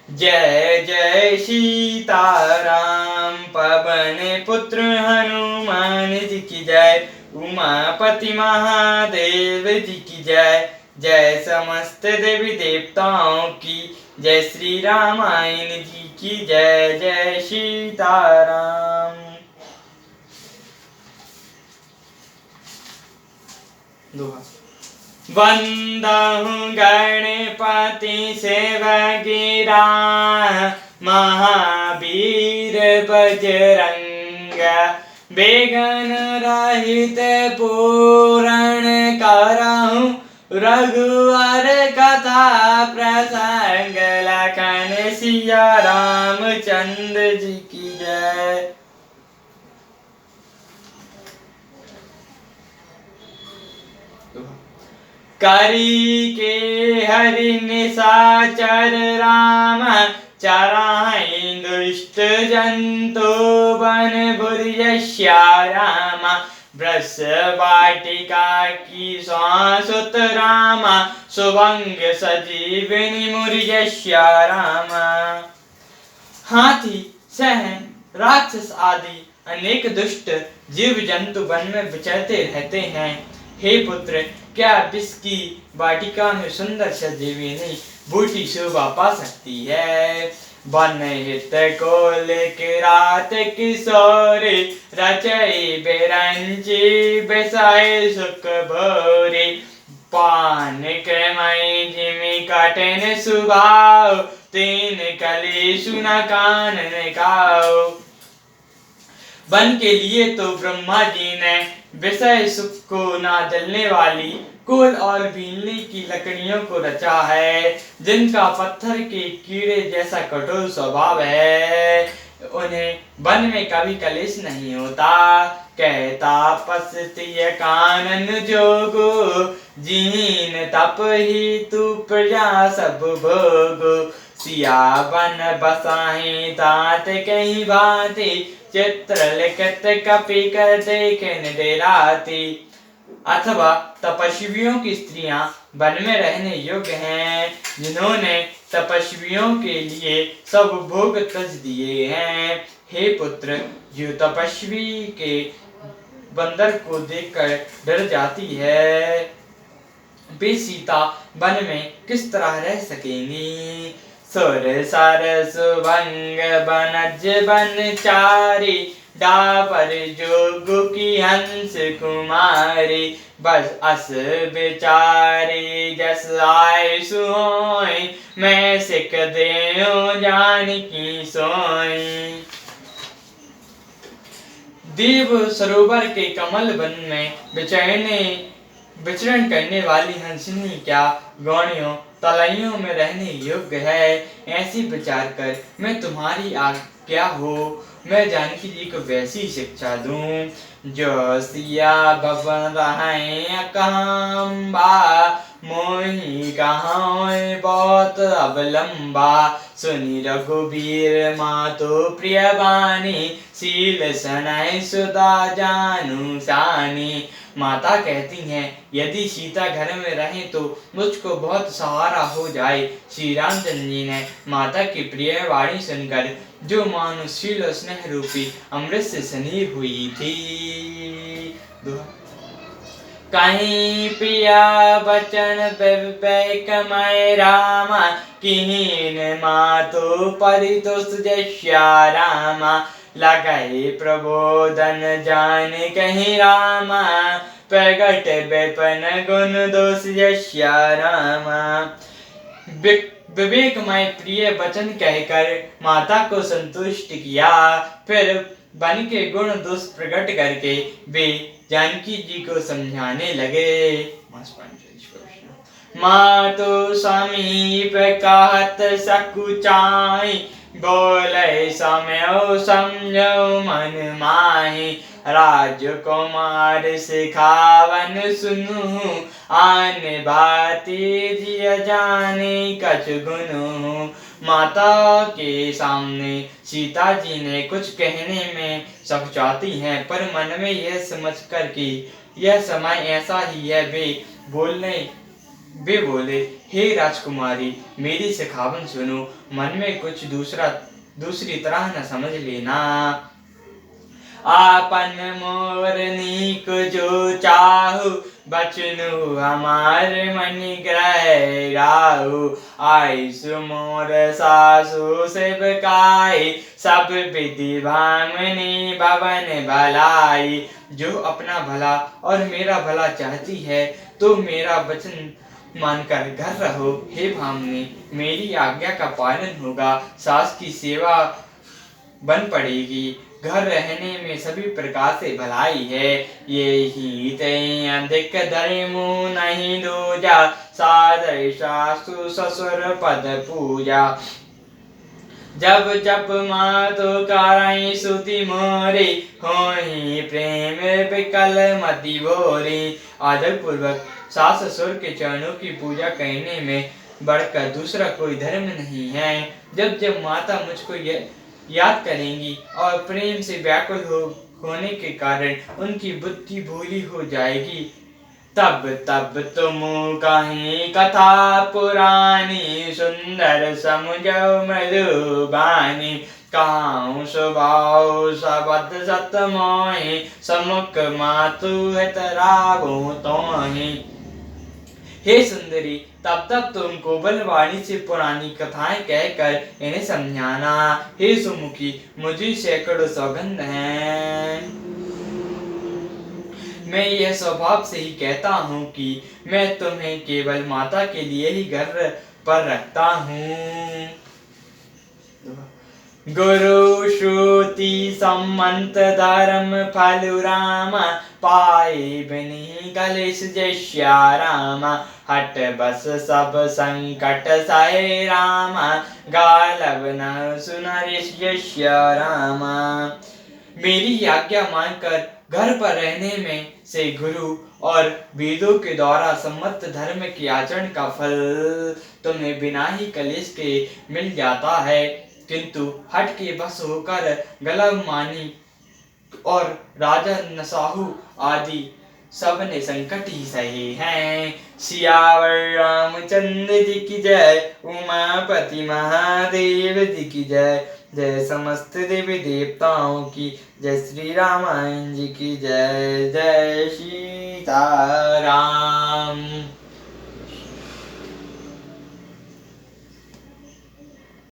जय जय सीताराम। पवन पुत्र हनुमान जी की जय। उमापति महादेव जी की जय। जय समस्त देवी देवताओं की जय। श्री रामायण जी की जय। जय सीताराम। वंदहु गणपति सेवगिरा महावीर बजरंग। बेगन रहित पूरण करहु रघुवर कथा प्रसंग। लखन सिया रामचंद्र जी की जय। करी के हरि निशाचर राम चराहि दुष्ट जंतु बन बुर्यश्या राम। वृष वाटिका की स्वासुत राम सुभंग सजीविनी मुर्यश्या राम। हाथी सहन राक्षस आदि अनेक दुष्ट जीव जंतु वन में विचरते रहते हैं। हे पुत्र, क्या विष की वाटिका में सुंदर सजीविनी बूटी शोभा पा सकती है। वन हित को लेके रात किशोरी रचई बेरंची बेसाए सुख भोरी। पान क्रमई जिमि कटन सुभाव तीन कली सुना कानन खाओ। वन के लिए तो ब्रह्मा जी ने विषय सुख को ना जलने वाली कोल और भीलने की लकड़ियों को रचा है, जिनका पत्थर के कीड़े जैसा कठोर स्वभाव है। उन्हें वन में कभी कलेश नहीं होता। कहता पसतीय कानन जोगो जीन तप ही तू प्रजा सब भोगो। सिया वन बसाही तात कहीं भांति चित्र लिखत कपि कर देखन डेराती। अथवा तपस्वियों की स्त्रियां वन में रहने योग्य हैं, जिन्होंने तपस्वियों के लिए सब भोग तज दिए हैं। हे पुत्र, जो तपस्वी के बंदर को देखकर डर जाती है, वे सीता वन में किस तरह रह सकेंगी। सुर सर सुभंग बनज बनचारी डापर जोग की हंस कुमारी। बस अस बेचारी जस आय सोई मैं सिख देओ जानकी सोई। देव सरोवर के कमल वन में विचरण करने वाली हंसिनी क्या गौणियों तलइयों में रहने योग्य है। ऐसी विचार कर मैं तुम्हारी आज्ञा हो, मैं जानकी जी को वैसी शिक्षा दूं। जो सिया भवन रहें अकम्बा मोहि कहाँ बहुत अवलंबा। सुनि रघुबीर मातो प्रिय बानी शील सनय सुधा जानू सानी। माता कहती हैं, यदि सीता घर में रहे तो मुझको बहुत सहारा हो जाए। श्री रामचंद्र जी ने माता की प्रिय वाणी सुनकर जो मानुषील और स्नेह रूपी अमृत से सनी हुई थी। कहीं पिया बचन कमय रामा किहीन मातो परितोष जश्या रामा। लगाए प्रबोधन जान कहीं रामा प्रगट विपन गुण दोष यश्या रामा। विवेकमय प्रिय वचन कहकर माता को संतुष्ट किया। फिर बन के गुण दोष प्रकट करके वे जानकी जी को समझाने लगे। मातो समीप कहत सकुचाई बोले समयो समझो मन माही। राजकुमार सिखावन सुनु आन भांति जिय जाने कछ गुनु। माता के सामने सीता जी ने कुछ कहने में सकुचाती हैं, पर मन में यह समझकर कि यह समय ऐसा ही है, वे बोलने वे बोले, हे राजकुमारी, मेरी सिखावन सुनो, मन में कुछ दूसरी तरह न समझ लेना। आपन मोरनी को जो चाहु, बचनु हमार मन ग्रह राहु। आयसु मोर सासु सेवकाई, सब विधि भामिनी भवन भलाई। जो अपना भला और मेरा भला चाहती है, तो मेरा वचन मानकर घर रहो। हे भामिनी, मेरी आज्ञा का पालन होगा, सास की सेवा बन पड़ेगी, घर रहने में सभी प्रकार से भलाई है। ये ही ते अधिक धर्मु नहीं दूजा, सादर सासु ससुर पद पूजा। जब जब मातो कारई सुति मोरे, होहि प्रेम विकल मति भोरे। आदर पूर्वक सास ससुर के चरणों की पूजा करने में बढ़कर दूसरा कोई धर्म नहीं है। जब जब माता मुझको याद करेंगी और प्रेम से व्याकुल होने के कारण उनकी बुद्धि भूली हो जाएगी, तब तब तुम कहीं कथा पुरानी, सुंदर समुझो मृदुबानी। कहूँ स्वभाव सबद सत मोहि, समुख मातु हित रागो तोहि। हे सुंदरी, तब तक तुम कोमल वाणी से पुरानी कथाएं कहकर इन्हें समझाना। हे सुमुखी, मुझे सैकड़ों सौगंध हैं। मैं यह स्वभाव से ही कहता हूँ कि मैं तुम्हें केवल माता के लिए ही घर पर रखता हूँ। गुरु श्रुति सम्मत धर्म फलु राम, पाए बिनि कलेश जय राम। हट बस सब संकट सहे राम, गालब न सुनरिश जय राम। मेरी आज्ञा मानकर घर पर रहने में से गुरु और वेदों के द्वारा सम्मत धर्म के आचरण का फल तुम्हें बिना ही कलेश के मिल जाता है, किंतु हट के बस होकर गलव मानी और राजा नसाहु आदि सब ने संकट ही सहे हैं। सियावर रामचंद्र जी की जय, उमापति महादेव जी की जय। जय समस्त देवी देवताओं की जय, श्री रामायण जी की जय। जय सीताराम।